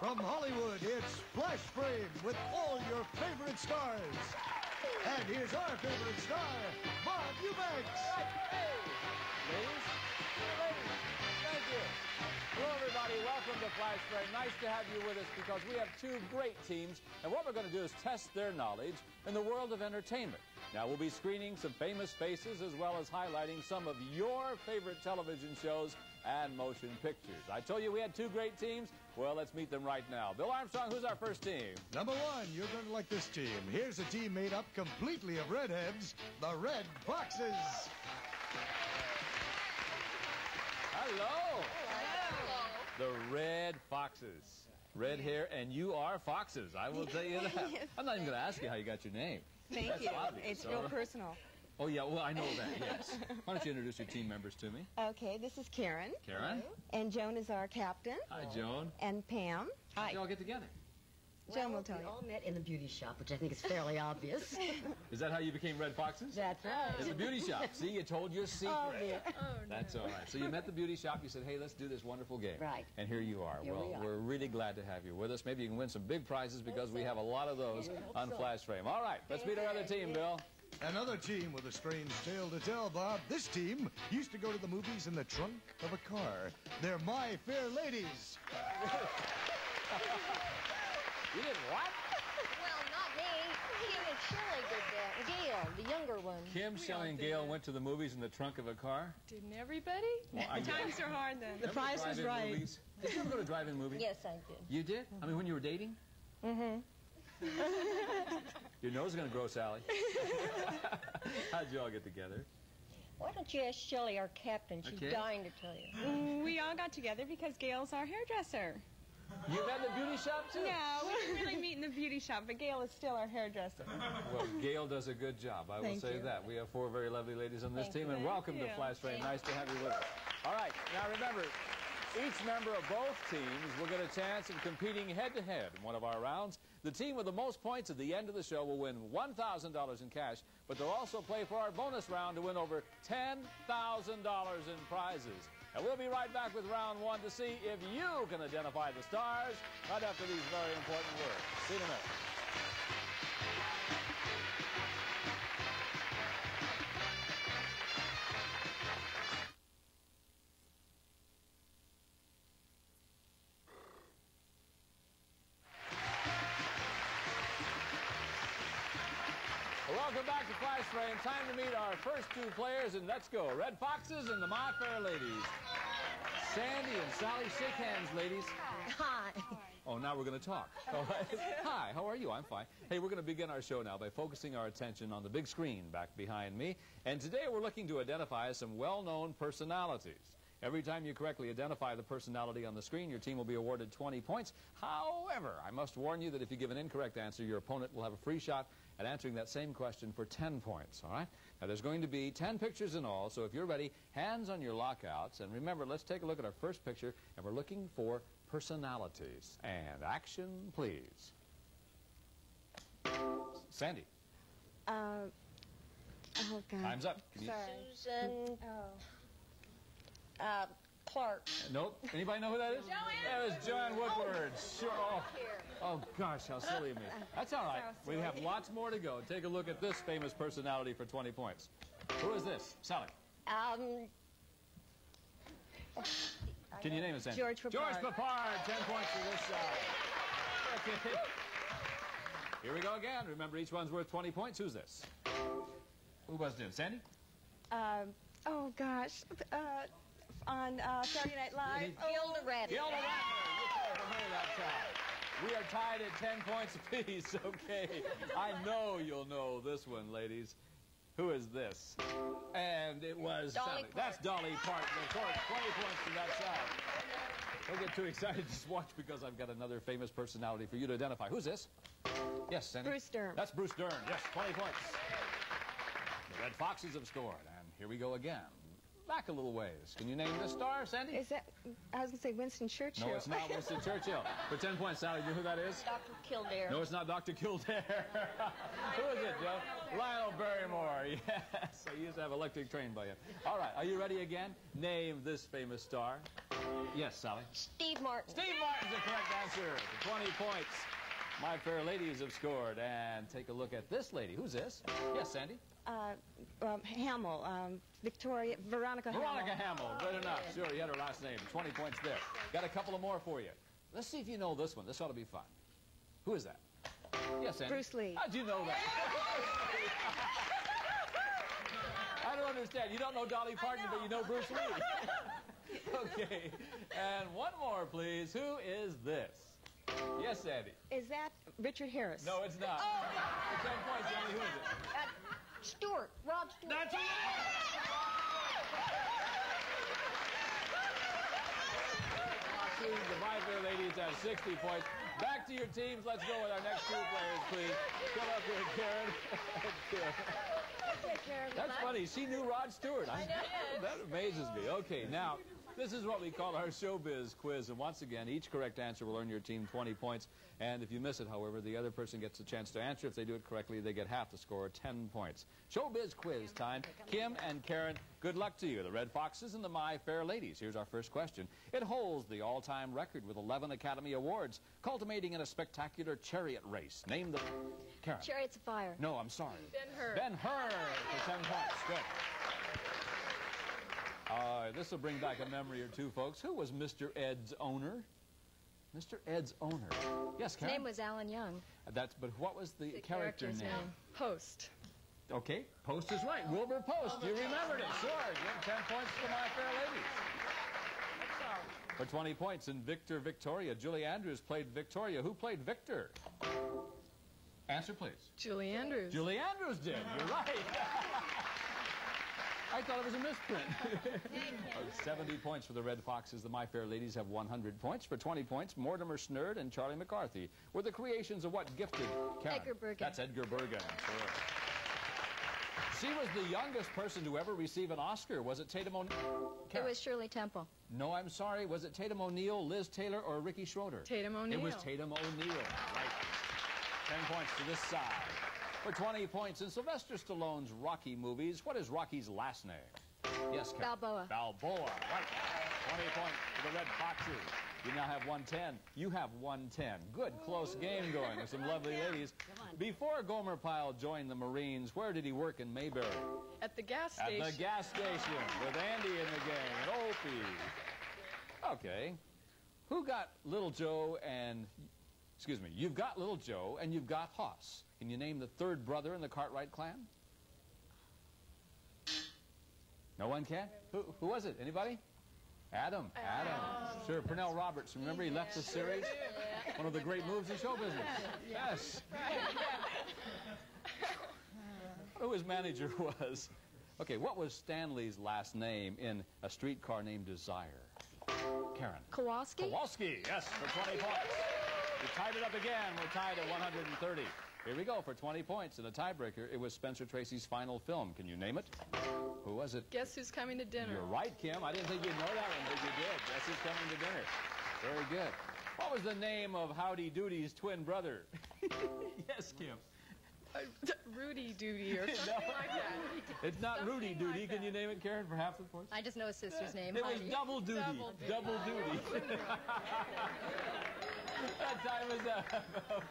From Hollywood, it's Flash Frame with all your favorite stars. And here's our favorite star, Bob Eubanks. Hey, ladies, thank you. Hello, everybody. Welcome to Flash Frame. Nice to have you with us because we have two great teams, and what we're going to do is test their knowledge in the world of entertainment. Now, we'll be screening some famous faces as well as highlighting some of your favorite television shows and motion pictures. I told you we had two great teams. Well, let's meet them right now. Bill Armstrong, who's our first team? Number one, you're going to like this team. Here's a team made up completely of redheads, the Red Foxes. Hello. The Red Foxes. Red hair, and you are foxes. I will tell you that. I'm not even going to ask you how you got your name. Thank you. Obvious. It's real personal. Oh, yeah, well, I know that, yes. Why don't you introduce your team members to me? Okay, this is Karen. Karen. And Joan is our captain. Hi, Joan. And Pam. How did you all get together? Joan will tell you. We all met in the beauty shop, which I think is fairly obvious. Is that how you became Red Foxes? That's right. In the beauty shop. See, you told your secret. Oh, dear. That's all right. So you met the beauty shop. You said, hey, let's do this wonderful game. Right. And here you are. Here we are. We're really glad to have you with us. Maybe you can win some big prizes because we have a lot of those on Flash Frame. All right, let's meet our other team, Bill. Another team with a strange tale to tell, Bob. This team used to go to the movies in the trunk of a car. They're My Fair Ladies. You did what? Well, not me. Kim and Shirley did that. Gail, the younger one. Kim, Shelley, and Gail went to the movies in the trunk of a car? Didn't everybody? Well, I Times are hard then. The price was right. Movies? Did you ever go to drive-in movies? Yes, I did. You did? I mean, when you were dating? Mm-hmm. Your nose is going to grow, Sally. How'd you all get together? Why don't you ask Shirley, our captain? She's Okay. dying to tell you. We all got together because Gail's our hairdresser. You met in the beauty shop, too? No, we didn't really meet in the beauty shop, but Gail is still our hairdresser. Well, Gail does a good job. I will Thank say you. that. We have four very lovely ladies on this Thank team, and you. welcome to Thank you. Flash Frame. Nice to have you with us. All right, now remember, each member of both teams will get a chance of competing head-to-head in one of our rounds. The team with the most points at the end of the show will win $1,000 in cash, but they'll also play for our bonus round to win over $10,000 in prizes. And we'll be right back with round one to see if you can identify the stars right after these very important words. See you in a minute. Welcome back to Flash Frame. Time to meet our first two players, and let's go. Red Foxes and the My Fair Ladies. Sandy and Sally, shake hands, ladies. Hi. Oh, now we're going to talk. All right. Hi, how are you? I'm fine. Hey, we're going to begin our show now by focusing our attention on the big screen back behind me. And today we're looking to identify some well-known personalities. Every time you correctly identify the personality on the screen, your team will be awarded 20 points. However, I must warn you that if you give an incorrect answer, your opponent will have a free shot at answering that same question for 10 points, all right? Now, there's going to be 10 pictures in all, so if you're ready, hands on your lockouts. And remember, let's take a look at our first picture, and we're looking for personalities. And action, please. Sandy. Oh, God. Time's up. Can you... Susan Oh. Clark. Nope. Anybody know who that is? That was Joanne Woodward. Sure. Oh, gosh, how silly of me. That's all right. We have lots more to go. Take a look at this famous personality for 20 points. Who is this? Sally. Can you name it, Sandy? George Papard. George Papard. 10 points for this side. Okay. Here we go again. Remember, each one's worth 20 points. Who's this? Who was it? Sandy? Oh, gosh. On Saturday Night Live. Gilda Radley. Gilda Radley. You can't remember that time. We are tied at 10 points apiece, okay? I know you'll know this one, ladies. Who is this? And it was Dolly Sally. Parton. That's Dolly Parton, of course. 20 points from that side. Don't get too excited. Just watch because I've got another famous personality for you to identify. Who's this? Yes, Sandy? Bruce Dern. That's Bruce Dern. Yes, 20 points. The Red Foxes have scored. And here we go again. back a little ways. Can you name this star, Sandy? Is that, I was going to say Winston Churchill. No, it's not Winston Churchill. For 10 points, Sally, do you know who that is? Dr. Kildare. No, it's not Dr. Kildare. Who is it, Joe? Lionel Barrymore. Yes, I used to have electric train by him. All right, are you ready again? Name this famous star. Yes, Sally. Steve Martin. Steve Martin's the correct answer. For 20 points. My fair ladies have scored. And take a look at this lady. Who's this? Yes, Sandy? Hamill. Veronica Hamill. Good enough. Sure, you had her last name. 20 points there. Got a couple of more for you. Let's see if you know this one. This ought to be fun. Who is that? Yes, Sandy. Bruce Lee. How'd you know that? I don't understand. You don't know Dolly Parton, but you know Bruce Lee. Okay. And one more, please. Who is this? Yes, Sandy. Is that Richard Harris? No, it's not. For 10 points, Sandy, who is it? Stewart. Rod Stewart. That's it! The My Fair Ladies have 60 points. Back to your teams. Let's go with our next two players, please. Come up here, Karen. That's funny. She knew Rod Stewart. I know. That amazes me. Okay, now, this is what we call our showbiz quiz. And once again, each correct answer will earn your team 20 points. And if you miss it, however, the other person gets a chance to answer. If they do it correctly, they get half the score, 10 points. Showbiz quiz time. Kim and Karen, good luck to you. The Red Foxes and the My Fair Ladies. Here's our first question. It holds the all-time record with 11 Academy Awards, culminating in a spectacular chariot race. Name the... Karen. Chariots of Fire. No, I'm sorry. Ben-Hur. Ben-Hur for 10 points. Good. This will bring back a memory or two, folks. Who was Mr. Ed's owner? Mr. Ed's owner. Yes, Karen? His name was Alan Young. But what was the character name? Post. Okay, Post is right. Wilbur Post. You remembered it. Sure. Give 10 points to My Fair Ladies. For 20 points in Victor, Victoria, Julie Andrews played Victoria. Who played Victor? Answer, please. Julie Andrews. Julie Andrews did. You're right. I thought it was a misprint. 70 points for the Red Foxes. The My Fair Ladies have 100 points. For 20 points, Mortimer Snerd and Charlie McCarthy were the creations of what gifted Karen? Edgar Bergen. That's Edgar Bergen. Sure. She was the youngest person to ever receive an Oscar. Was it Tatum O'Neal? It was Shirley Temple. No, I'm sorry. Was it Tatum O'Neal, Liz Taylor, or Ricky Schroeder? Tatum O'Neal. It was Tatum O'Neal. Right. 10 points to this side. For 20 points in Sylvester Stallone's Rocky movies, what is Rocky's last name? Yes, Karen. Balboa. Balboa. Right. 20 points for the Red Foxes. You now have 110. You have 110. Good, close game going with some lovely ladies. Before Gomer Pyle joined the Marines, where did he work in Mayberry? At the gas station. At the gas station with Andy in the gang and Opie. Okay. Who got Little Joe and... Excuse me. You've got Little Joe and you've got Hoss. Can you name the third brother in the Cartwright clan? No one can? Who was it? Anybody? Adam. Sure, Pernell Roberts. Remember he left the series? One of the great moves in show business. Yes. Who his manager was. Okay, what was Stanley's last name in A Streetcar Named Desire? Karen. Kowalski? Kowalski, yes, for 20 points. We tied it up again. We're tied at 130. Here we go for 20 points. In a tiebreaker, it was Spencer Tracy's final film. Can you name it? Who was it? Guess Who's Coming to Dinner. You're right, Kim. I didn't think you'd know that one, but you did. Guess Who's Coming to Dinner. Very good. What was the name of Howdy Doody's twin brother? Yes, Kim. Rudy Doody or something like that. It's not Something Rudy Doody. like Can you that. name it, Karen, for half the points? I just know his sister's name. It was Heidi. Double Duty. Double Duty. That time is up.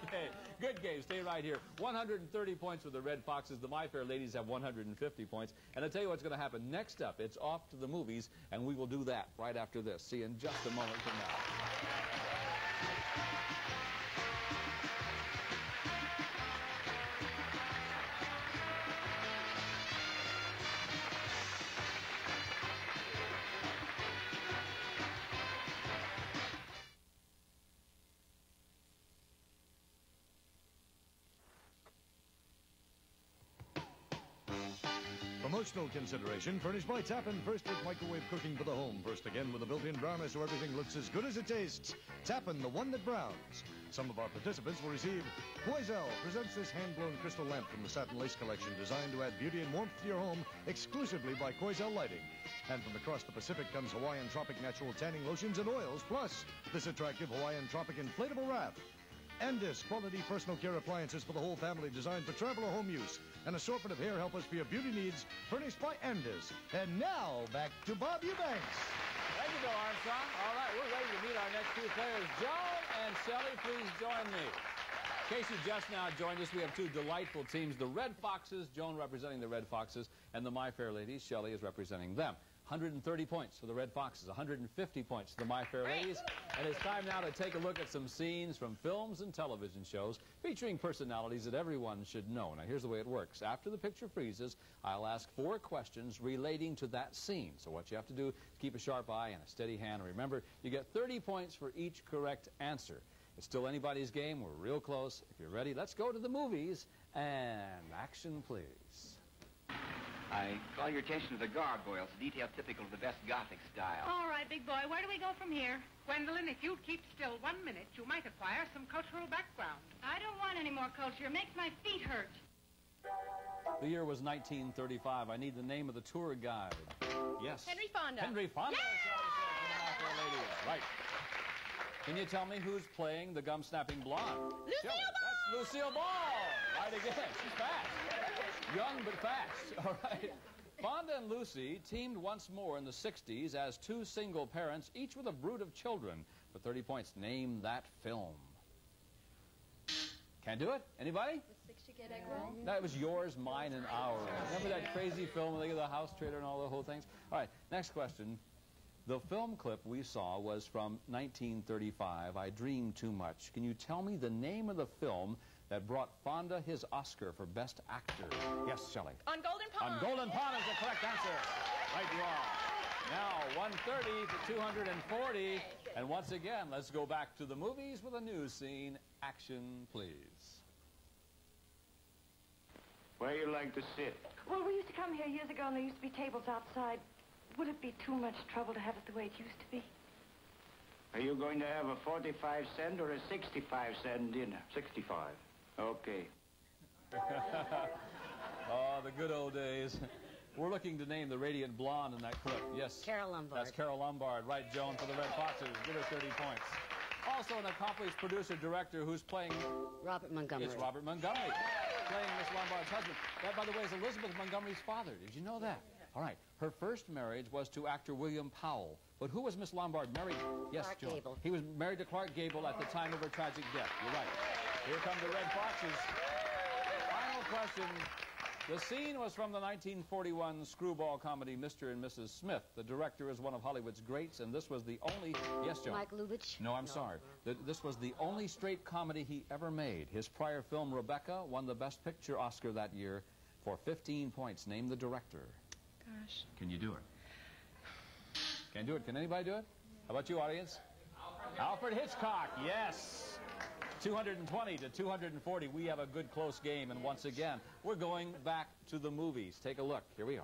Okay. Good game. Stay right here. 130 points for the Red Foxes. The My Fair Ladies have 150 points. And I'll tell you what's going to happen next up. It's off to the movies, and we will do that right after this. See you in just a moment from now. Promotional consideration furnished by Tappan, first with microwave cooking for the home. First again with a built-in browner so everything looks as good as it tastes. Tappan, the one that browns. Some of our participants will receive Quoizel presents this hand-blown crystal lamp from the Satin Lace collection designed to add beauty and warmth to your home exclusively by Quoizel Lighting. And from across the Pacific comes Hawaiian Tropic natural tanning lotions and oils, plus this attractive Hawaiian Tropic inflatable raft. Endis quality personal care appliances for the whole family designed for travel or home use. An assortment of hair helpers for your beauty needs, furnished by Endis. And now, back to Bob Eubanks. Thank you, Bill Armstrong. All right, we're ready to meet our next two players. Joan and Shelley, please join me. In case you just now joined us, we have two delightful teams. The Red Foxes, Joan representing the Red Foxes, and the My Fair Ladies, Shelley is representing them. 130 points for the Red Foxes, 150 points for the My Fair Ladies. And it's time now to take a look at some scenes from films and television shows featuring personalities that everyone should know. Now, here's the way it works. After the picture freezes, I'll ask 4 questions relating to that scene. So what you have to do is keep a sharp eye and a steady hand. And remember, you get 30 points for each correct answer. It's still anybody's game. We're real close. If you're ready, let's go to the movies. And action, please. I call your attention to the gargoyles, a detail typical of the best Gothic style. All right, big boy, where do we go from here? Gwendolyn, if you'd keep still 1 minute, you might acquire some cultural background. I don't want any more culture. It makes my feet hurt. The year was 1935. I need the name of the tour guide. Yes. Henry Fonda. Henry Fonda. Ladies. Right. Can you tell me who's playing the gum-snapping blonde? Lucille Ball! That's Lucille Ball. Right again. She's fast. Young but fast. All right. Fonda and Lucy teamed once more in the 60s as two single parents, each with a brood of children. For 30 points, name that film. Can't do it? Anybody? The 6 Chicken Egg Roll? That was Yours, Mine, and Ours. Remember that crazy film with the house trader and all the whole things? All right, next question. The film clip we saw was from 1935, I Dream Too Much. Can you tell me the name of the film that brought Fonda his Oscar for Best Actor? Yes, Shelley. On Golden Pond. On Golden Pond is the correct answer. Right, you are. Now, 130 to 240. And once again, let's go back to the movies with a news scene. Action, please. Where you like to sit? Well, we used to come here years ago, and there used to be tables outside. Would it be too much trouble to have it the way it used to be? Are you going to have a 45-cent or a 65-cent dinner? 65. Okay. Oh, the good old days. We're looking to name the radiant blonde in that clip. Yes. Carol Lombard. That's Carol Lombard. Right, Joan, for the Red Foxes. Give her 30 points. Also an accomplished producer-director who's playing... Robert Montgomery. It's Robert Montgomery, playing Miss Lombard's husband. That, by the way, is Elizabeth Montgomery's father. Did you know that? All right. Her first marriage was to actor William Powell. But who was Miss Lombard married? Yes, Clark Joan. Gable. He was married to Clark Gable at the time of her tragic death. You're right. Here come the Red Foxes. Final question. The scene was from the 1941 screwball comedy Mr. and Mrs. Smith. The director is one of Hollywood's greats, and this was the only... Yes, Joan? Mike Lubitsch? No, I'm sorry. This was the only straight comedy he ever made. His prior film, Rebecca, won the Best Picture Oscar that year for 15 points. Name the director. Gosh. Can you do it? Can't do it. Can anybody do it? How about you, audience? Alfred Hitchcock, yes. 220 to 240. We have a good close game, and once again, we're going back to the movies. Take a look. Here we go.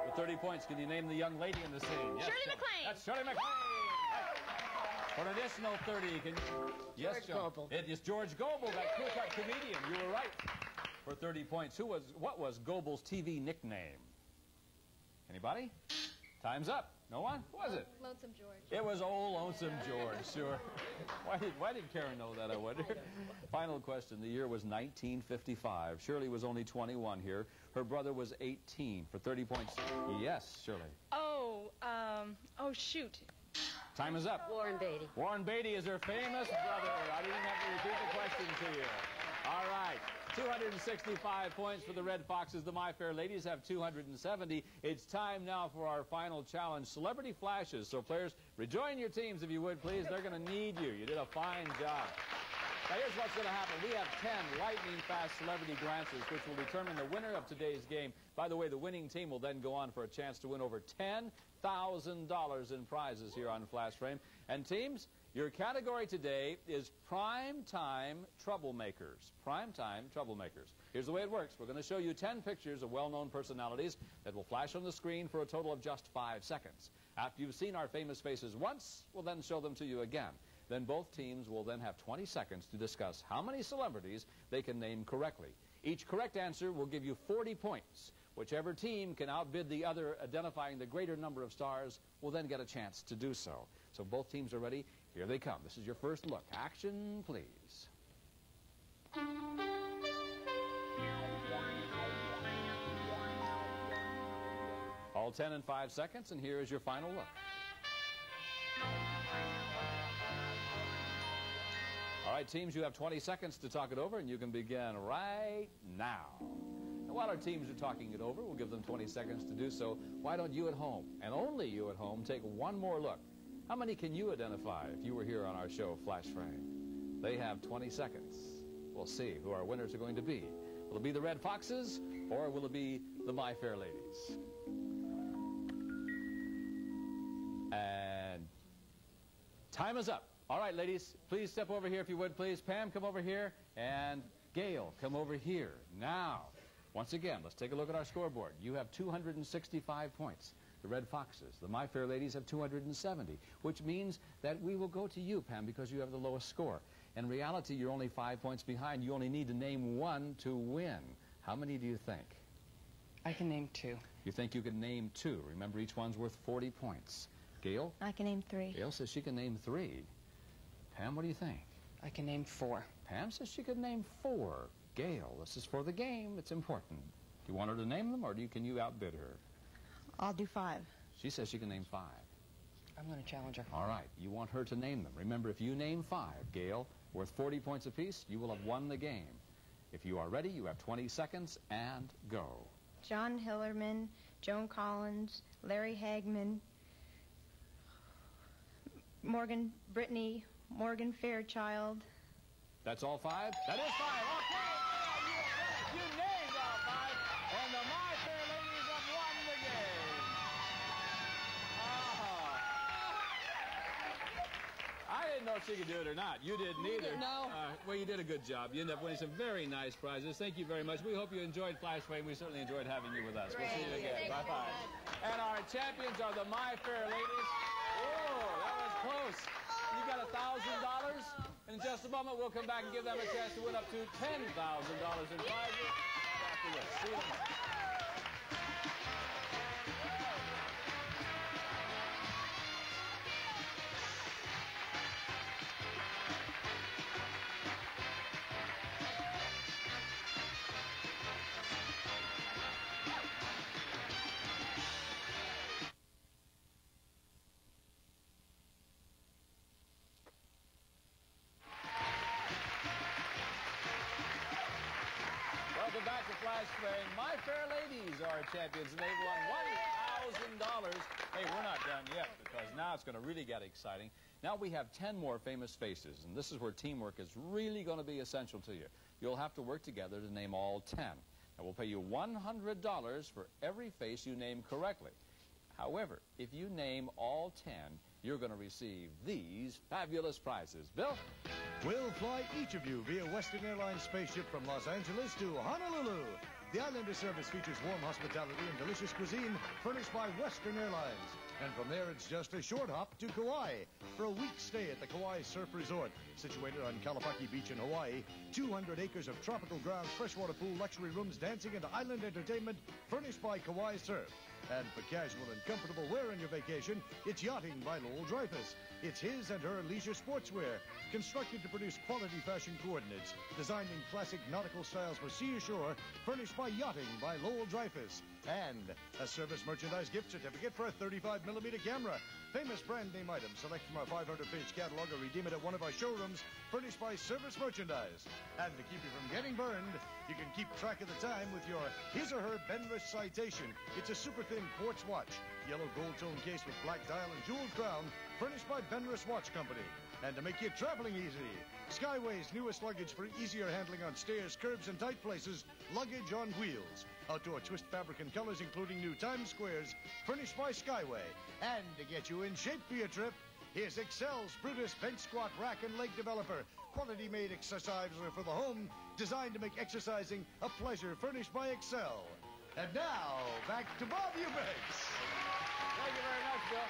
With 30 points, can you name the young lady in the scene? Yes, Shirley MacLaine. That's Shirley MacLaine. For an additional 30, can... Yes, George Joan. Gobel. It is George Gobel, that clear-cut comedian. You were right. For 30 points. What was Gobel's TV nickname? Anybody? Time's up. No one? Who was it? Lonesome George. It was old Lonesome George, sure. Why did Karen know that, I wonder? Final question. The year was 1955. Shirley was only 21 here. Her brother was 18. For 30 points. Yes, Shirley. Oh, shoot. Time is up. Warren Beatty. Warren Beatty is her famous brother. I didn't have to repeat the question to you. All right. 265 points for the Red Foxes. The My Fair Ladies have 270. It's time now for our final challenge, Celebrity Flashes. So players, rejoin your teams if you would, please. They're going to need you. You did a fine job. Now, here's what's going to happen. We have 10 lightning-fast celebrity glances, which will determine the winner of today's game. By the way, the winning team will then go on for a chance to win over $10,000 in prizes here on Flash Frame. And teams, your category today is Primetime Troublemakers. Primetime Troublemakers. Here's the way it works. We're going to show you 10 pictures of well-known personalities that will flash on the screen for a total of just 5 seconds. After you've seen our famous faces once, we'll then show them to you again. Then both teams will then have 20 seconds to discuss how many celebrities they can name correctly. Each correct answer will give you 40 points. Whichever team can outbid the other, identifying the greater number of stars, will then get a chance to do so. So both teams are ready. Here they come. This is your first look. Action, please. All 10 in 5 seconds, and here is your final look. All right, teams, you have 20 seconds to talk it over, and you can begin right now. And while our teams are talking it over, we'll give them 20 seconds to do so. Why don't you at home, and only you at home, take one more look. How many can you identify if you were here on our show, Flash Frame? They have 20 seconds. We'll see who our winners are going to be. Will it be the Red Foxes, or will it be the My Fair Ladies? And time is up. All right, ladies, please step over here if you would, please. Pam, come over here. And Gail, come over here. Now, once again, let's take a look at our scoreboard. You have 265 points. The Red Foxes, the My Fair Ladies, have 270, which means that we will go to you, Pam, because you have the lowest score. In reality, you're only 5 points behind. You only need to name one to win. How many do you think? I can name 2. You think you can name 2. Remember, each one's worth 40 points. Gail? I can name 3. Gail says she can name 3. Pam, what do you think? I can name 4. Pam says she could name 4. Gail, this is for the game. It's important. Do you want her to name them, or can you outbid her? I'll do 5. She says she can name 5. I'm going to challenge her. All right, you want her to name them. Remember, if you name 5, Gail, worth 40 points apiece, you will have won the game. If you are ready, you have 20 seconds, and go. John Hillerman, Joan Collins, Larry Hagman, Morgan Brittany, Morgan Fairchild. That's all 5? That is 5. Okay. You named all 5. And the My Fair Ladies have won the game. I didn't know if she could do it or not. You didn't either. No. Well, you did a good job. You ended up winning some very nice prizes. Thank you very much. We hope you enjoyed Flash Frame. We certainly enjoyed having you with us. We'll see you again. Bye-bye. And our champions are the My Fair Ladies. Oh, that was close. You got $1,000. In just a moment, we'll come back and give them a chance to win up to $10,000 in prizes. After this. See you tomorrow. Welcome back to Flash Frame. My Fair Ladies are champions, and they've won $1,000. Hey, we're not done yet, because now it's going to really get exciting. Now we have 10 more famous faces, and this is where teamwork is really going to be essential to you. You'll have to work together to name all 10. And we'll pay you $100 for every face you name correctly. However, if you name all 10, you're going to receive these fabulous prizes. Bill? We'll fly each of you via Western Airlines spaceship from Los Angeles to Honolulu. The Islander service features warm hospitality and delicious cuisine furnished by Western Airlines. And from there, it's just a short hop to Kauai for a week's stay at the Kauai Surf Resort, situated on Kalapaki Beach in Hawaii. 200 acres of tropical grounds, freshwater pool, luxury rooms, dancing, and island entertainment furnished by Kauai Surf. And for casual and comfortable wear on your vacation, it's Yachting by Lowell Dreyfus. It's his and her leisure sportswear, constructed to produce quality fashion coordinates, designed in classic nautical styles for sea or shore, furnished by Yachting by Lowell Dreyfus. And a service merchandise gift certificate for a 35mm camera. Famous brand name items, select from our 500-page catalog or redeem it at one of our showrooms, furnished by Service Merchandise. And to keep you from getting burned, you can keep track of the time with your his or her Benrus citation. It's a super thin quartz watch, yellow gold tone case with black dial and jeweled crown, furnished by Benrus Watch Company. And to make your traveling easy, Skyway's newest luggage for easier handling on stairs, curbs, and tight places, luggage on wheels. Outdoor twist fabric and colors, including new Times Squares, furnished by Skyway. And to get you in shape for your trip, here's Excel's Brutus Bench Squat Rack and Leg Developer. Quality-made exerciser for the home, designed to make exercising a pleasure, furnished by Excel. And now, back to Bob Eubanks. Thank you very much, Bill.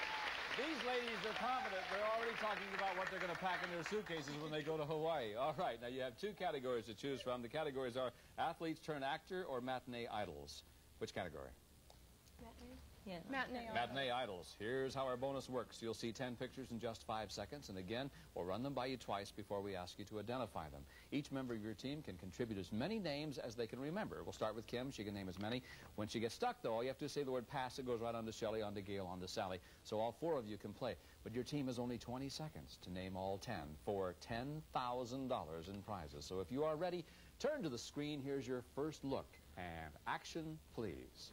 These ladies are confident. They're already talking about what they're going to pack in their suitcases when they go to Hawaii. All right, now you have two categories to choose from. The categories are athletes turn actor or matinee idols. Which category? Yeah. Matinee idols. Matinee idols. Here's how our bonus works. You'll see 10 pictures in just 5 seconds, and again, we'll run them by you twice before we ask you to identify them. Each member of your team can contribute as many names as they can remember. We'll start with Kim. She can name as many. When she gets stuck, though, all you have to say the word pass. It goes right on to Shelley, on to Gail, on to Sally. So all 4 of you can play. But your team has only 20 seconds to name all 10 for $10,000 in prizes. So if you are ready, turn to the screen. Here's your first look. And action, please.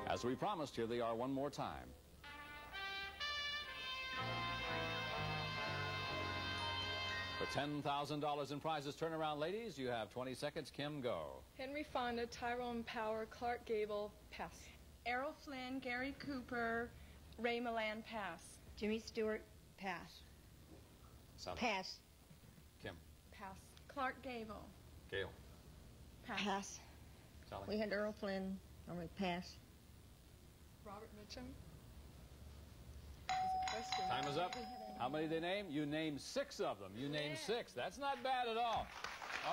As we promised, here they are one more time. For $10,000 in prizes, turn around, ladies. You have 20 seconds. Kim, go. Henry Fonda, Tyrone Power, Clark Gable, pass. Errol Flynn, Gary Cooper, Ray Milland, pass. Jimmy Stewart, pass. Sally. Pass. Kim. Pass. Clark Gable, Gail. Pass. Sally. We had Earl Flynn. All right, pass. Robert Mitchum. There's a question. Time is up. How many did they name? You named 6 of them. You named 6. That's not bad at all.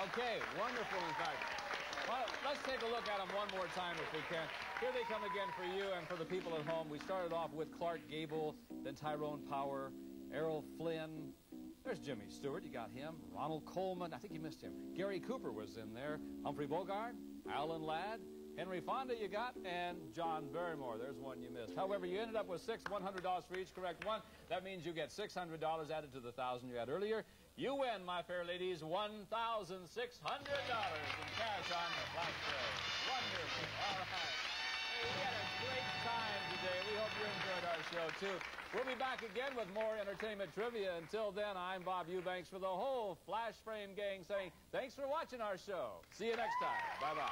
Okay, wonderful, in fact. Well, let's take a look at them one more time if we can. Here they come again for you and for the people at home. We started off with Clark Gable, then Tyrone Power, Errol Flynn. There's Jimmy Stewart. You got him. Ronald Coleman. I think you missed him. Gary Cooper was in there. Humphrey Bogart, Alan Ladd, Henry Fonda you got, and John Barrymore. There's one you missed. However, you ended up with 6, $100 for each correct one. That means you get $600 added to the $1,000 you had earlier. You win, my fair ladies, $1,600 in cash on the flash show. Wonderful. All right. Hey, we had a great time today. We hope you enjoyed our show, too. We'll be back again with more entertainment trivia. Until then, I'm Bob Eubanks for the whole Flash Frame gang saying thanks for watching our show. See you next time. Bye-bye.